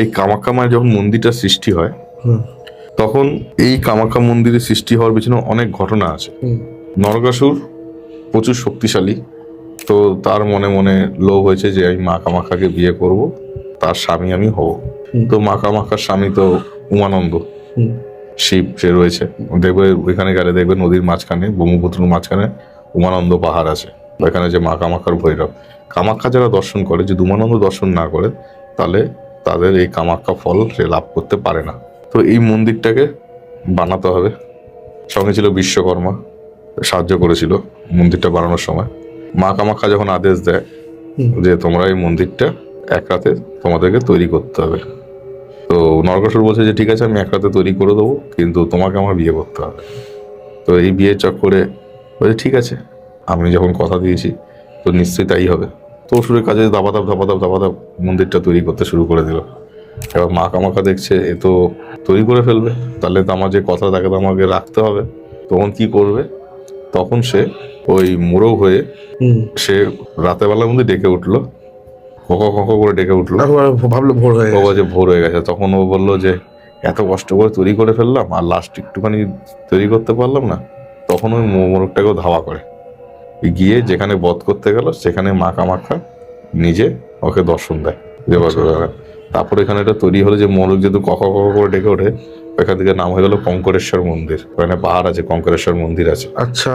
এই কামাখ্যা মায়ের যখন মন্দিরটা সৃষ্টি হয় তখন এই কামাখ্যা মন্দিরের সৃষ্টি হওয়ার পিছনে অনেক ঘটনা আছে। নরকাসুর প্রচুর শক্তিশালী, তো তার মনে মনে লোভ হয়েছে যে আমি মা কামাখ্যাকে বিয়ে করব, তার স্বামী আমি হব। তো মা কামাখ্যার স্বামী তো উমানন্দ শিব, সে রয়েছে। দেখবে ওইখানে গেলে দেখবে নদীর মাঝখানে, ব্রহ্মপুত্রের মাঝখানে উমানন্দ পাহাড় আছে, ওইখানে যে মা কামাখ্যার ভৈরব। কামাখ্যা যারা দর্শন করে, যদি উমানন্দ দর্শন না করে তাহলে তাদের এই কামাখ্যা ফল সে লাভ করতে পারে না। তো এই মন্দিরটাকে বানাতে হবে। সঙ্গে ছিল বিশ্বকর্মা, সাহায্য করেছিল মন্দিরটা বানানোর সময়। মা কামাখ্যা যখন আদেশ দেয় যে তোমরা এই মন্দিরটা এক রাতে তোমাদেরকে তৈরি করতে হবে, তো নরকাসুর বলছে যে ঠিক আছে আমি এক রাতে তৈরি করে দেবো, কিন্তু তোমাকে আমার বিয়ে করতে হবে। তো এই বিয়ের চক্করে বলছে ঠিক আছে, আমি যখন কথা দিয়েছি তো নিশ্চয়ই তাই হবে। তো অসুরের কাজে দাবাদাব মন্দিরটা তৈরি করতে শুরু করে দিল। এবার মা কামাখ্যা দেখছে এ তো তৈরি করে ফেলবে, তাহলে তো আমার যে কথা তাকে তো আমাকে রাখতে হবে। তখন কি করবে? তখন সে ওই মোরগ হয়ে সে রাতের বেলার মধ্যে ডেকে উঠলো, খোঁকো করে ডেকে উঠলো। ভাবলো ভোর হয়ে ও যে ভোর হয়ে গেছে। তখন ও বললো যে এত কষ্ট করে তৈরি করে ফেললাম আর লাস্ট একটুখানি তৈরি করতে পারলাম না। তখন ওই মোরগটাকেও ধাওয়া করে, গিয়ে যেখানে বধ করতে গেল সেখানে মা কামাখ্যা নিজে ওকে দর্শন দেয়। তারপর এখানে এটা তৈরি হলো যে মোরগ যেহেতু কক করে ডেকে ওঠে, ওইখান থেকে নাম হয়ে গেল কঙ্করেশ্বর মন্দির। ওখানে পাহাড় আছে, কঙ্করেশ্বর মন্দির আছে। আচ্ছা।